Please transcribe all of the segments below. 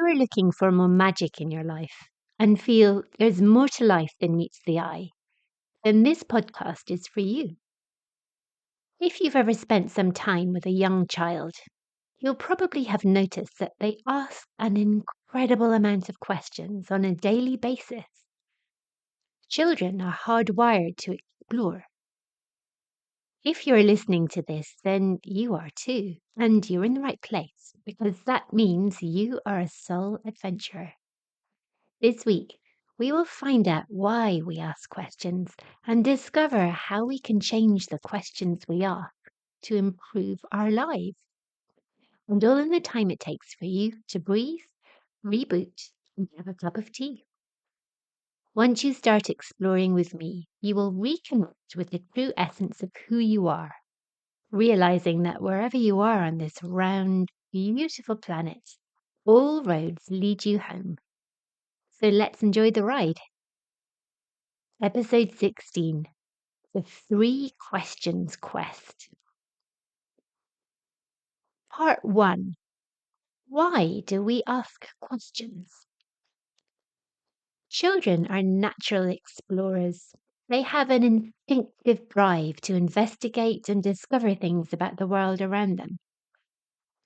you are looking for more magic in your life and feel there's more to life than meets the eye, then this podcast is for you. If you've ever spent some time with a young child, you'll probably have noticed that they ask an incredible amount of questions on a daily basis. Children are hardwired to explore. If you're listening to this, then you are too, and you're in the right place because that means you are a soul adventurer. This week, we will find out why we ask questions and discover how we can change the questions we ask to improve our lives. And all in the time it takes for you to breathe, reboot, and have a cup of tea. Once you start exploring with me, you will reconnect with the true essence of who you are, realizing that wherever you are on this round, beautiful planet, all roads lead you home. So let's enjoy the ride. Episode 16, The 3 Questions Quest. Part 1. Why do we ask questions? Children are natural explorers. They have an instinctive drive to investigate and discover things about the world around them.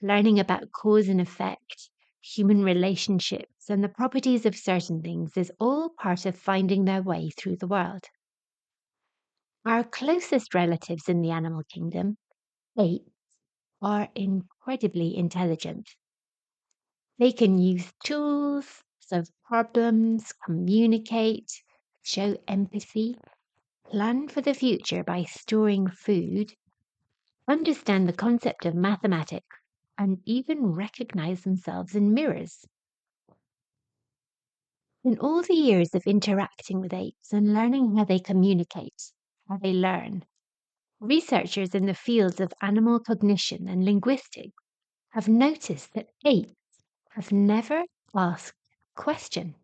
Learning about cause and effect, human relationships, and the properties of certain things is all part of finding their way through the world. Our closest relatives in the animal kingdom, apes, are incredibly intelligent. They can use tools, solve problems, communicate, show empathy, plan for the future by storing food, understand the concept of mathematics, and even recognize themselves in mirrors. In all the years of interacting with apes and learning how they communicate, how they learn, researchers in the fields of animal cognition and linguistics have noticed that apes have never asked a question,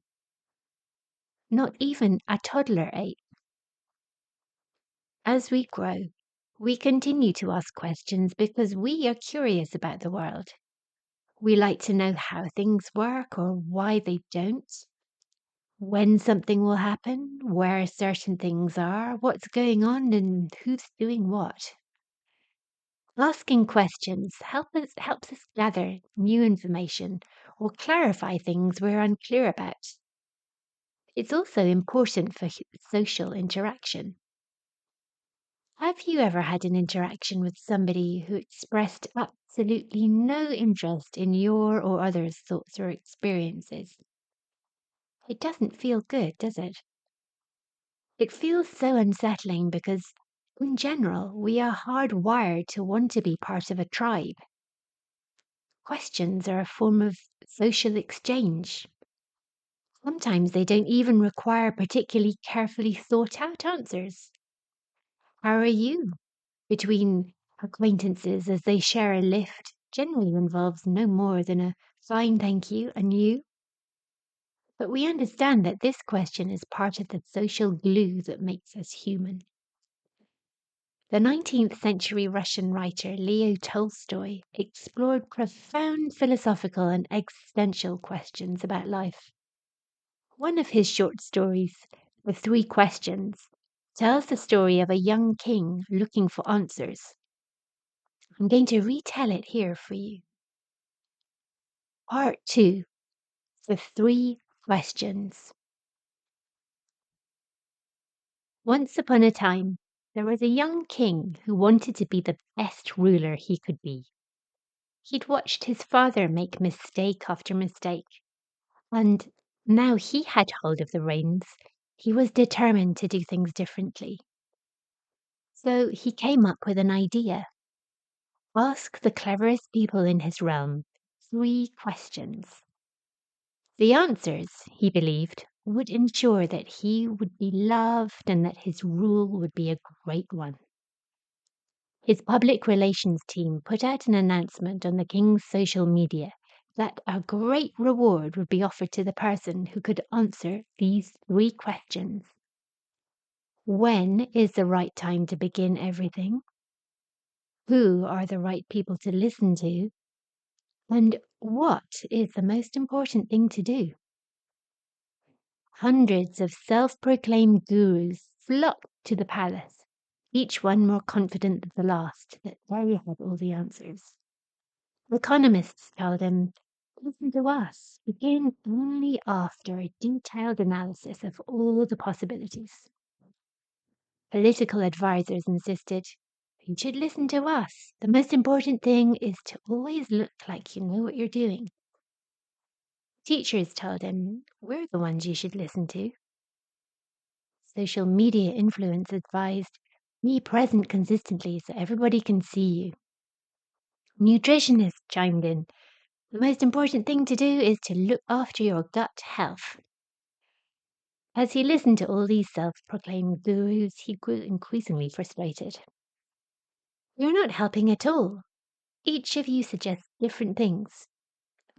not even a toddler ape. As we grow, we continue to ask questions because we are curious about the world. We like to know how things work or why they don't, when something will happen, where certain things are, what's going on, and who's doing what. Asking questions helps us gather new information or clarify things we're unclear about. It's also important for social interaction. Have you ever had an interaction with somebody who expressed absolutely no interest in your or others' thoughts or experiences? It doesn't feel good, does it? It feels so unsettling because, in general, we are hardwired to want to be part of a tribe. Questions are a form of social exchange. Sometimes they don't even require particularly carefully thought out answers. How are you? Between acquaintances as they share a lift generally involves no more than a fine thank you and you. But we understand that this question is part of the social glue that makes us human. The 19th century Russian writer Leo Tolstoy explored profound philosophical and existential questions about life. One of his short stories, The 3 Questions, tells the story of a young king looking for answers. I'm going to retell it here for you. Part 2, The 3 Questions. Once upon a time, there was a young king who wanted to be the best ruler he could be. He'd watched his father make mistake after mistake, and now he had hold of the reins. He was determined to do things differently. So he came up with an idea. Ask the cleverest people in his realm 3 questions. The answers, he believed, would ensure that he would be loved and that his rule would be a great one. His public relations team put out an announcement on the king's social media that a great reward would be offered to the person who could answer these 3 questions. When is the right time to begin everything? Who are the right people to listen to? And What is the most important thing to do? Hundreds of self-proclaimed gurus flocked to the palace, each one more confident than the last that they had all the answers. Economists told him, listen to us, begin only after a detailed analysis of all the possibilities. Political advisors insisted, you should listen to us. The most important thing is to always look like you know what you're doing. Teachers told him, we're the ones you should listen to. Social media influence advised, be present consistently so everybody can see you. Nutritionists chimed in, the most important thing to do is to look after your gut health. As he listened to all these self-proclaimed gurus, he grew increasingly frustrated. You're not helping at all. Each of you suggests different things.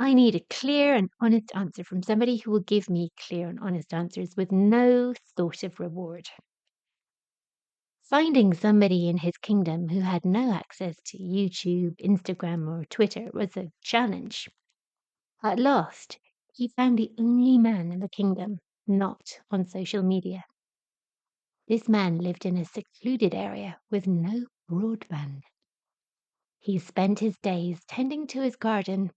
I need a clear and honest answer from somebody who will give me clear and honest answers with no thought of reward. Finding somebody in his kingdom who had no access to YouTube, Instagram, or Twitter was a challenge. At last, he found the only man in the kingdom not on social media. This man lived in a secluded area with no broadband. He spent his days tending to his garden,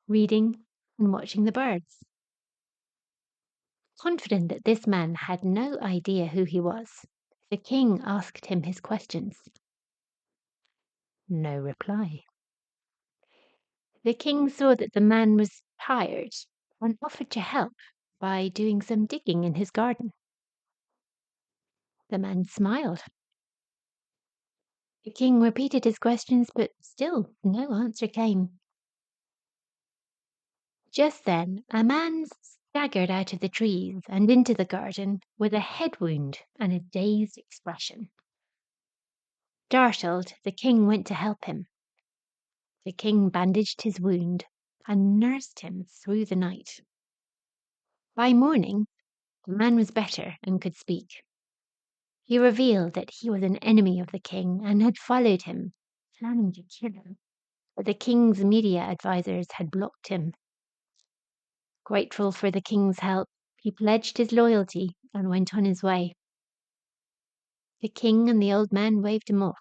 reading, and watching the birds. Confident that this man had no idea who he was, the king asked him his questions. No reply. The king saw that the man was tired and offered to help by doing some digging in his garden. The man smiled. The king repeated his questions, but still no answer came. Just then, a man staggered out of the trees and into the garden with a head wound and a dazed expression. Startled, the king went to help him. The king bandaged his wound and nursed him through the night. By morning, the man was better and could speak. He revealed that he was an enemy of the king and had followed him, planning to kill him. But the king's media advisors had blocked him. Grateful for the king's help, he pledged his loyalty and went on his way. The king and the old man waved him off.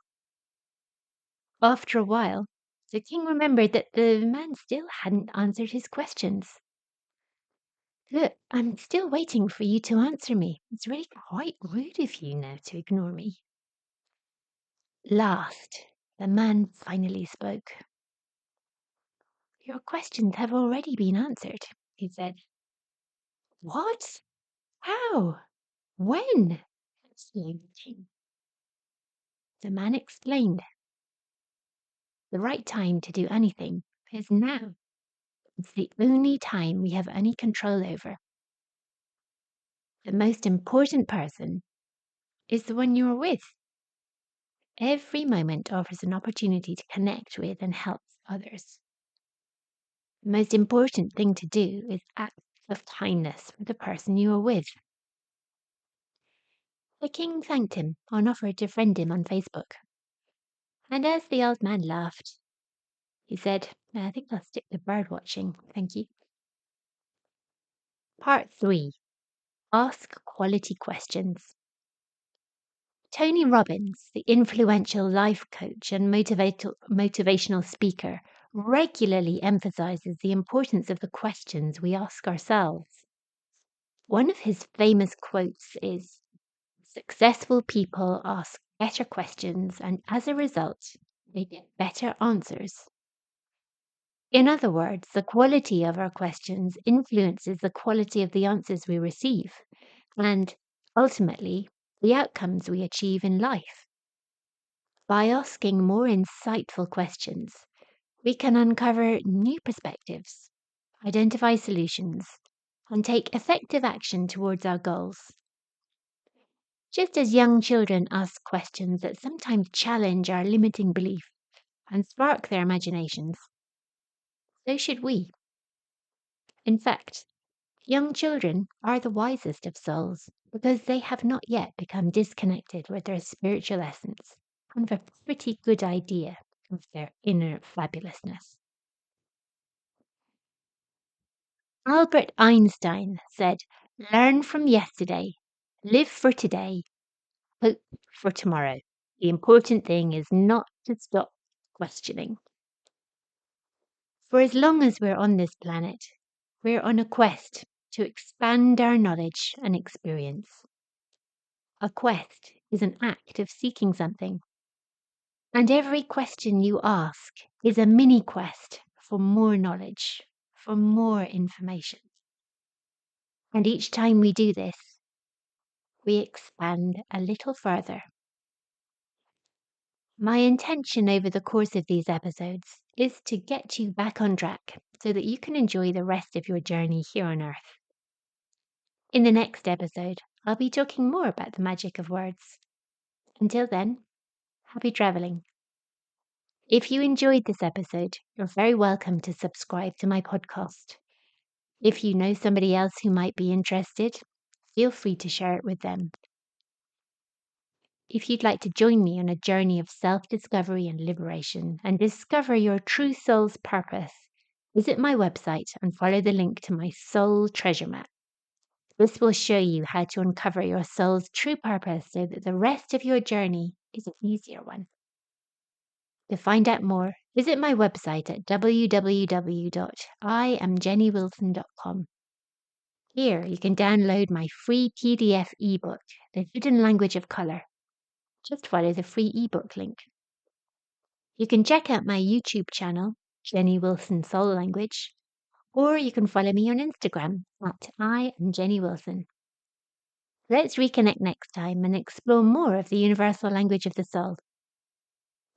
After a while, the king remembered that the man still hadn't answered his questions. Look, I'm still waiting for you to answer me. It's really quite rude of you now to ignore me. Last, the man finally spoke. Your questions have already been answered, he said. What? How? When? Exclaimed the king. The man explained. The right time to do anything is now. It's the only time we have any control over. The most important person is the one you're with. Every moment offers an opportunity to connect with and help others. The most important thing to do is act of kindness for the person you are with. The king thanked him and offered to friend him on Facebook. And as the old man laughed, he said, I think I'll stick to bird watching, thank you. Part 3. Ask quality questions. Tony Robbins, the influential life coach and motivational speaker, regularly emphasizes the importance of the questions we ask ourselves. One of his famous quotes is, successful people ask better questions and as a result, they get better answers. In other words, the quality of our questions influences the quality of the answers we receive and, ultimately, the outcomes we achieve in life. By asking more insightful questions, we can uncover new perspectives, identify solutions, and take effective action towards our goals. Just as young children ask questions that sometimes challenge our limiting belief and spark their imaginations, so should we. In fact, young children are the wisest of souls because they have not yet become disconnected with their spiritual essence and have a pretty good idea of their inner fabulousness. Albert Einstein said, "Learn from yesterday, live for today, hope for tomorrow. The important thing is not to stop questioning." For as long as we're on this planet, we're on a quest to expand our knowledge and experience. A quest is an act of seeking something. And every question you ask is a mini quest for more knowledge, for more information. And each time we do this, we expand a little further. My intention over the course of these episodes is to get you back on track so that you can enjoy the rest of your journey here on Earth. In the next episode, I'll be talking more about the magic of words. Until then, happy traveling. If you enjoyed this episode, you're very welcome to subscribe to my podcast. If you know somebody else who might be interested, feel free to share it with them. If you'd like to join me on a journey of self-discovery and liberation and discover your true soul's purpose, visit my website and follow the link to my soul treasure map. This will show you how to uncover your soul's true purpose so that the rest of your journey is an easier one. To find out more, visit my website at www.iamjennywilson.com. Here you can download my free PDF ebook, The Hidden Language of Color. Just follow the free ebook link. You can check out my YouTube channel, Jenny Wilson Soul Language, or you can follow me on Instagram at I am Jenny Wilson. Let's reconnect next time and explore more of the universal language of the soul.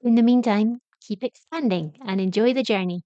In the meantime, keep expanding and enjoy the journey.